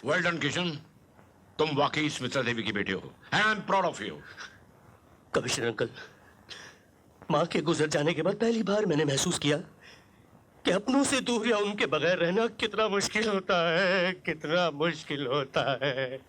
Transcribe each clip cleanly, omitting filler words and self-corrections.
Well done Kishan, तुम वाकई स्मिता देवी की बेटे हो। I am proud of you. Commissioner uncle, माँ के गुजर जाने के बाद पहली बार मैंने महसूस किया कि अपनों से दूर या उनके बगैर रहना कितना मुश्किल होता है, कितना मुश्किल होता है।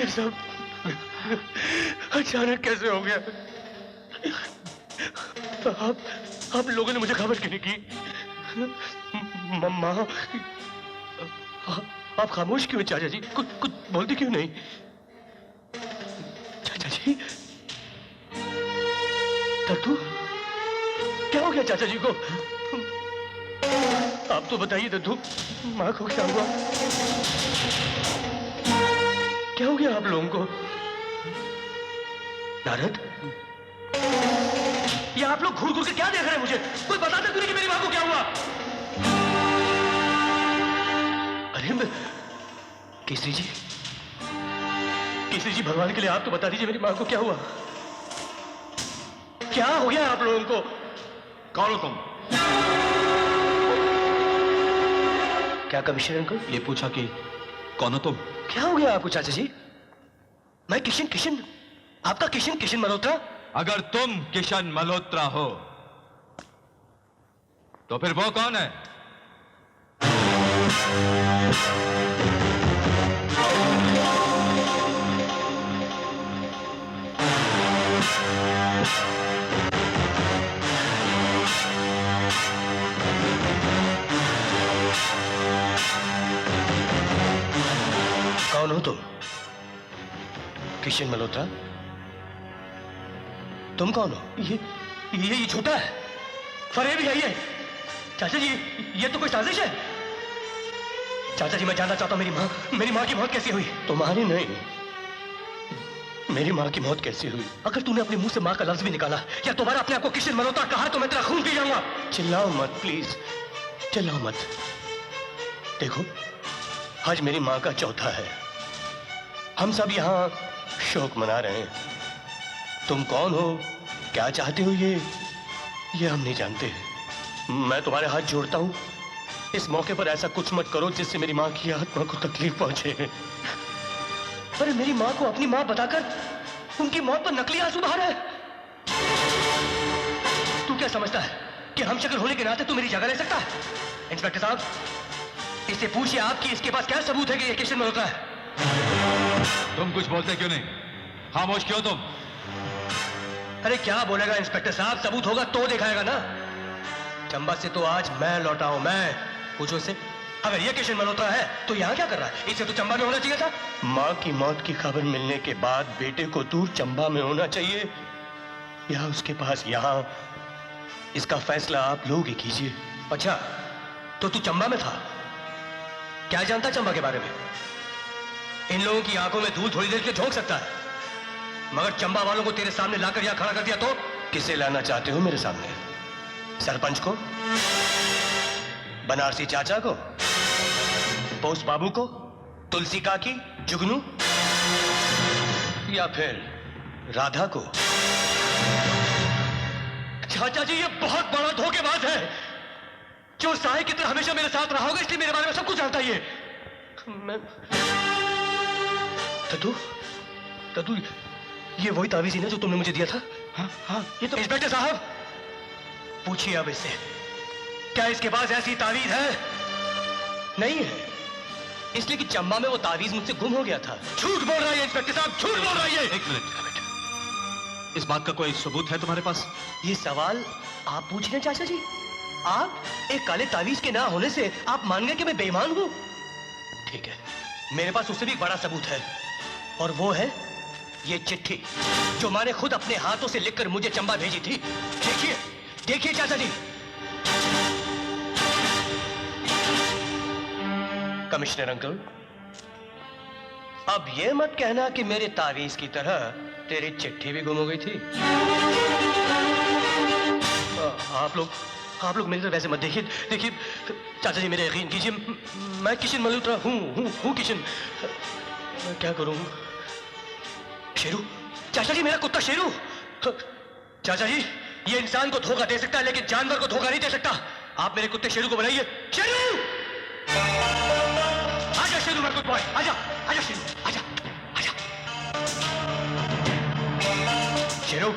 सब अचानक कैसे हो गया? आप लोगों ने मुझे खबर क्यों नहीं की? माँ, आप खामोश क्यों हैं चाचा जी? कुछ बोलते क्यों नहीं? चाचा जी, दद्दू, क्या हो गया चाचा जी को? आप तो बताइए दद्दू, माँ को क्या हुआ? क्या हो गया आप लोगों को? नारद, ये आप लोग घूर घूर के क्या देख रहे हैं मुझे? कोई बताता क्यों नहीं कि मेरी माँ को क्या हुआ? अरे केसरी जी, भगवान के लिए आप तो बता दीजिए मेरी माँ को क्या हुआ? क्या हो गया आप लोगों को? कौन हो तुम? क्या कमिश्नर अंकल? ये पूछा कि कौन हो तुम? क्या हो गया आपको चाचा जी? मैं किशन, आपका किशन मल्होत्रा। अगर तुम किशन मल्होत्रा हो तो फिर वो कौन है? कौन हो तुम? किशन मल्होत्रा, तुम कौन हो? ये झूठा है, फरेब है ये। चाचा जी, ये तो कोई साजिश है। चाचा जी, मैं जानना चाहता हूं मेरी माँ की मौत कैसी हुई? तुम्हारी नहीं, मेरी माँ की मौत कैसी हुई? अगर तूने अपने मुंह से माँ का लफ्ज भी निकाला या दोबारा अपने आप को किशन मल्होत्रा कहा तो मैं तेरा खून पी जाऊंगा। चिल्लाओ मत प्लीज, चिल्लाओ मत। देखो, आज मेरी माँ का चौथा है। हम सब यहाँ शोक मना रहे हैं। तुम कौन हो, क्या चाहते हो, ये हम नहीं जानते। मैं तुम्हारे हाथ जोड़ता हूं, इस मौके पर ऐसा कुछ मत करो जिससे मेरी माँ की आत्मा को तकलीफ पहुंचे। अरे मेरी माँ को अपनी माँ बताकर उनकी मौत पर नकली आंसू बहा रहा है। तू क्या समझता है कि हम शक्ल होने के नाते तू मेरी जगह ले सकता है? इंस्पेक्टर साहब, इससे पूछिए आपकी इसके पास क्या सबूत है कि ये किशन मल्होत्रा है? तुम कुछ बोलते क्यों नहीं? खामोश क्यों तुम? अरे क्या बोलेगा इंस्पेक्टर साहब, सबूत होगा तो दिखाएगा ना। चंबा से तो आज मैं लौटा हूं, मैं। पूछो से, अगर ये किशन मल्होत्रा है तो यहाँ क्या कर रहा है? इसे तो चंबा में होना चाहिए था। माँ की मौत की खबर मिलने के बाद बेटे को दूर चंबा में होना चाहिए या उसके पास यहाँ? इसका फैसला आप लोग ही कीजिए। अच्छा, तो तू चंबा में था? क्या जानता चंबा के बारे में? इन लोगों की आंखों में धूल थोड़ी देर के झोंक सकता है, मगर चंबा वालों को तेरे सामने लाकर यहां खड़ा कर दिया तो? किसे लाना चाहते हो मेरे सामने? सरपंच को, बनारसी चाचा को, पोस्ट बाबू को, तुलसी काकी, जुगनू, या फिर राधा को? चाचा जी, ये बहुत बड़ा धोखेबाज है जो साहे की तरह हमेशा मेरे साथ रहा होगा, इसलिए मेरे बारे में सब कुछ जानता ही है। मैं तू ये वही तावीज ही ना जो तुमने मुझे दिया था? हाँ, ये तो। इंस्पेक्टर साहब, पूछिए अब इससे, क्या इसके पास ऐसी तावीज है? नहीं है, इसलिए कि चंबा में वो तावीज मुझसे गुम हो गया था। झूठ बोल रहा है इंस्पेक्टर साहब, झूठ बोल रहा है। एक मिनट, इस बात का कोई सबूत है तुम्हारे पास? ये सवाल आप पूछ रहे हैं चाचा जी? आप एक काले तावीज के ना होने से आप मान गए कि मैं बेईमान हूं? ठीक है, मेरे पास उससे भी बड़ा सबूत है, और वो है ये चिट्ठी जो माँ ने खुद अपने हाथों से लिखकर मुझे चंबा भेजी थी। देखिए देखिए चाचा जी। कमिश्नर अंकल, अब ये मत कहना कि मेरे तावीज की तरह तेरी चिट्ठी भी गुम हो गई थी। आप लोग मेरी तरफ वैसे मत देखिए। देखिए चाचा जी, मेरे यकीन कीजिए, मैं किशन मल्होत्रा हूँ किशन। मैं क्या करूं? शेरू, चाचा जी, मेरा कुत्ता शेरू। चाचा जी, ये इंसान को धोखा दे सकता है लेकिन जानवर को धोखा नहीं दे सकता। आप मेरे कुत्ते शेरू को बनाइए। शेरू, आजा शेरू, मेरा कुत्ता है, आजा आजा शेरू, आजा आजा शेरू।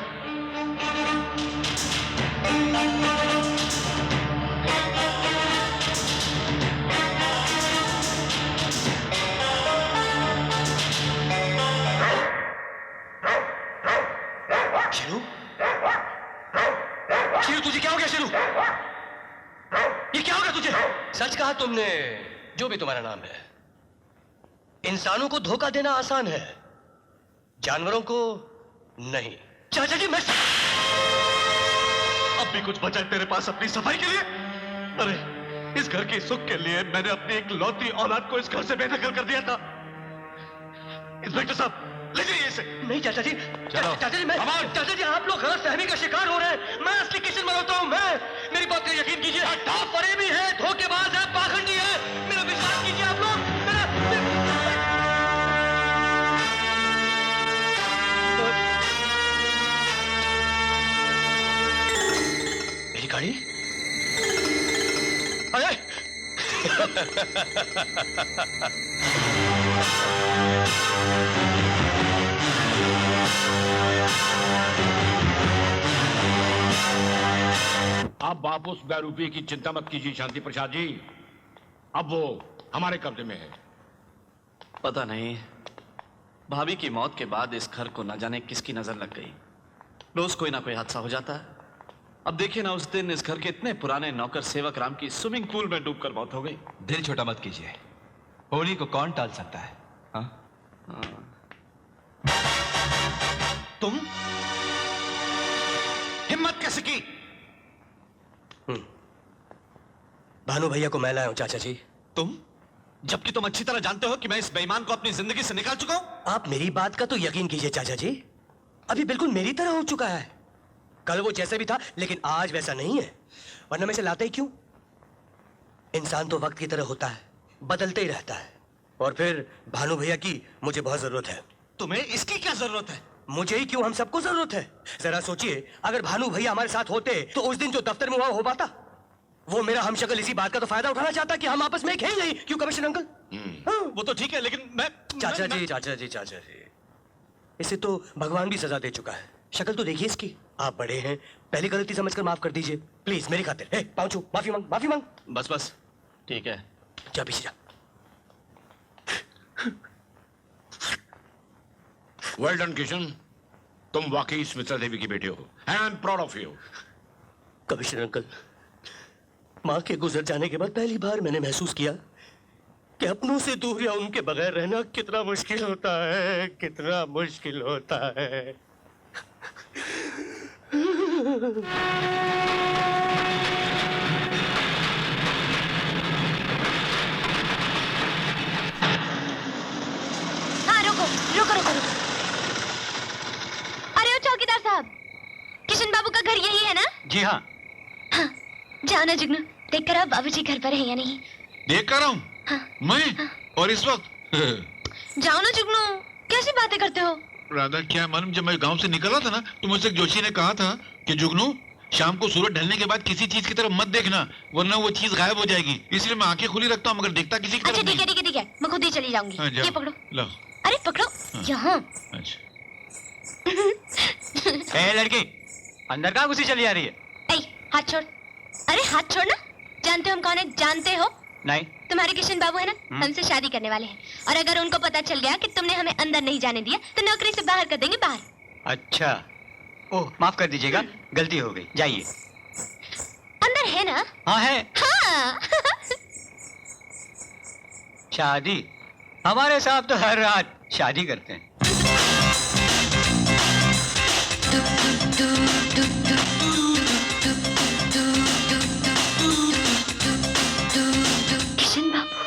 शेरू, शेरू तुझे क्या हो गया? शेरू, ये क्या हो गया तुझे? सच कहा तुमने, जो भी तुम्हारा नाम है। इंसानों को धोखा देना आसान है, जानवरों को नहीं। चाचा जी, मैं अब भी कुछ बचा है तेरे पास अपनी सफाई के लिए? अरे इस घर के सुख के लिए मैंने अपनी एक लौती औलाद को इस घर से बेदखल कर दिया था। इंस्पेक्टर साहब, ले जाइए इसे। नहीं चाचा जी, चाचा जी, चाचा जी, आप लोग गलतफहमी का शिकार हो रहे हैं। मैं असली किशन मल्होत्रा हूं। मैं, मेरी बात का यकीन कीजिए। आप फरेबी है, धोखेबाज है, पाखंडी है। मेरा विश्वास कीजिए आप लोग। मेरी गाड़ी? अरे अब आप उस बेरूपी की चिंता मत कीजिए शांति प्रसाद जी, अब वो हमारे कब्जे में है। पता नहीं, भाभी की मौत के बाद इस घर को न जाने किसकी नजर लग गई। रोज कोई ना कोई हादसा हो जाता है। अब देखिए ना, उस दिन इस घर के इतने पुराने नौकर सेवक राम की स्विमिंग पूल में डूबकर मौत हो गई। दिल छोटा मत कीजिए, होली को कौन टाल सकता है? हाँ? तुम हिम्मत कैसे की? भानु भैया को मैं लाया हूं चाचा जी। तुम, जबकि तुम अच्छी तरह जानते हो कि मैं इस बेईमान को अपनी जिंदगी से निकाल चुका हूं। आप मेरी बात का तो यकीन कीजिए चाचा जी, अभी बिल्कुल मेरी तरह हो चुका है। कल वो जैसा भी था लेकिन आज वैसा नहीं है, वरना मैं इसे लाता ही क्यों? इंसान तो वक्त की तरह होता है, बदलते ही रहता है। और फिर भानु भैया की मुझे बहुत जरूरत है। तुम्हें इसकी क्या जरूरत है? मुझे ही क्यों, हम सबको जरूरत है। जरा सोचिए, अगर भानु भैया हमारे साथ होते तो उस दिन जो दफ्तर में हुआ हो पाता? वो मेरा हमशक्ल इसी बात का तो फायदा उठाना चाहता कि हम आपस में एक हैं नहीं। क्यों कमिश्नर अंकल? हाँ। वो तो ठीक है, लेकिन मैं चाचा जी, इसे तो भगवान भी सजा दे चुका है। शक्ल तो देखिए इसकी। आप बड़े हैं, पहली गलती समझकर माफ कर दीजिए प्लीज, मेरी खातिर। पाँव छू, माफी मांग, माफी मांग। बस ठीक है, जा पीछे जा। वेल डन किशन, तुम वाकई स्मिता देवी की बेटे हो। I am proud of you. Commissioner uncle, माँ के गुजर जाने के बाद पहली बार मैंने महसूस किया कि अपनों से दूर या उनके बगैर रहना कितना मुश्किल होता है, कितना मुश्किल होता है। हाँ, रुको रुको रुको रुको। अरे ओ चौकीदार साहब, किशन बाबू का घर यही है ना? जी हाँ। हाँ, जाओ ना जुगनू, देख कर आओ बाबूजी घर पर है या नहीं। देख कर आऊं? हाँ। मैं? और इस वक्त? जाओ ना जुगनू, कैसी बातें करते हो? राधा, क्या मालूम, जब मैं गांव से निकला था ना तो मुझसे जोशी ने कहा था कि जुगनू, शाम को सूरज ढलने के बाद किसी चीज की तरफ मत देखना, वरना वो चीज गायब हो जाएगी। इसलिए मैं आंखें खुली रखता हूँ मगर देखता किसी की तरफ अच्छा ठीक है, मैं खुद ही चली जाऊंगी। हाँ, जाओ। ये पकड़ो। लो। अरे पकड़ो। हाँ। यहाँ। अच्छा। ए लड़की, अंदर कहाँ घुसी चली आ रही है? हाथ छोड़। अरे हाथ छोड़ ना। जानते हो हम कौन है? जानते हो? नहीं। तुम्हारे किशन बाबू है ना, हमसे शादी करने वाले हैं, और अगर उनको पता चल गया कि तुमने हमें अंदर नहीं जाने दिया तो नौकरी से बाहर कर देंगे, बाहर। अच्छा, ओह माफ कर दीजिएगा, गलती हो गई, जाइए। अंदर है है ना? हाँ है। हाँ। शादी? हमारे साहब तो हर रात शादी करते हैं। किशन बाबू।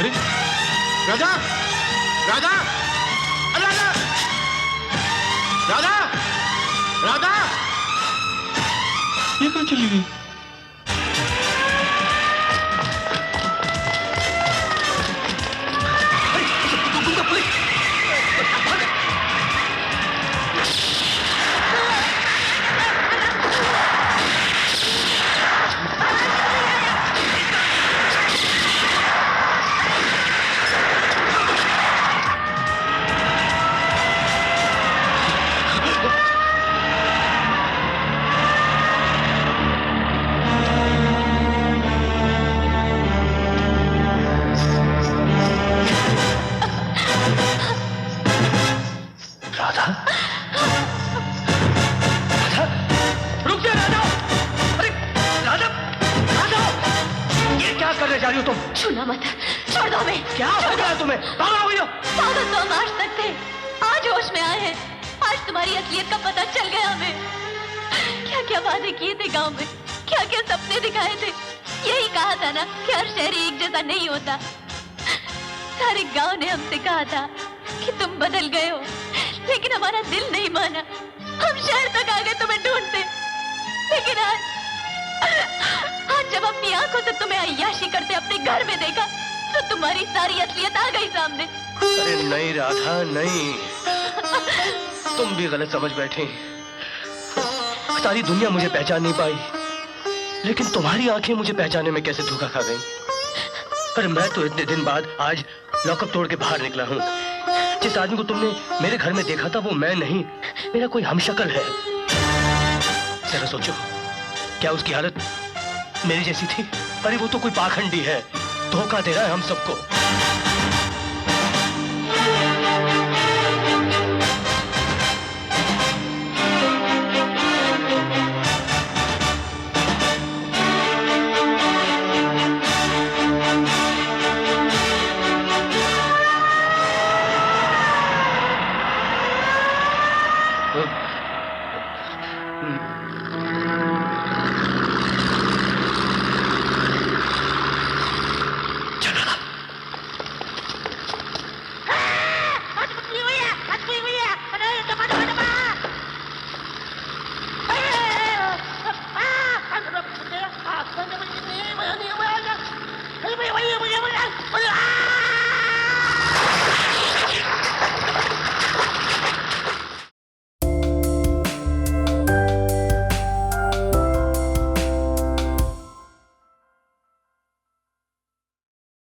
अरे राधा, राधा, अरे राधा, राधा, राधा, ये कहाँ चली गई? राधा? राधा? रुक जा राधा! अरे राधा! राधा! ये क्या करने जा रही हो तुम? छूना मत, छोड़ दो हमें। क्या हो गया तुम्हें? भागो हो गया? पागल तो हम आज तक थे, आज होश में आए हैं। आज तुम्हारी असलियत का पता चल गया हमें। क्या क्या वादे किए थे गांव में, क्या क्या सपने दिखाए थे। यही कहा था ना कि हर शहरी एक जैसा नहीं होता। सारे गांव ने हमसे कहा था कि तुम बदल गए हो, लेकिन हमारा दिल नहीं माना। हम शहर तक आ गए तुम्हें ढूंढते, लेकिन आज जब अपनी आंखों से तुम्हें अय्याशी करते अपने घर में देखा, तो तुम्हारी सारी असलियत आ गई सामने। अरे नहीं राधा, नहीं। तुम भी गलत समझ बैठी। सारी दुनिया मुझे पहचान नहीं पाई, लेकिन तुम्हारी आंखें मुझे पहचानने में कैसे धोखा खा गई। पर मैं तो इतने दिन बाद आज लॉकअप तोड़ के बाहर निकला हूँ। जिस आदमी को तुमने मेरे घर में देखा था वो मैं नहीं, मेरा कोई हमशक्ल है। जरा सोचो, क्या उसकी हालत मेरी जैसी थी? अरे वो तो कोई पाखंडी है, धोखा दे रहा है हम सबको।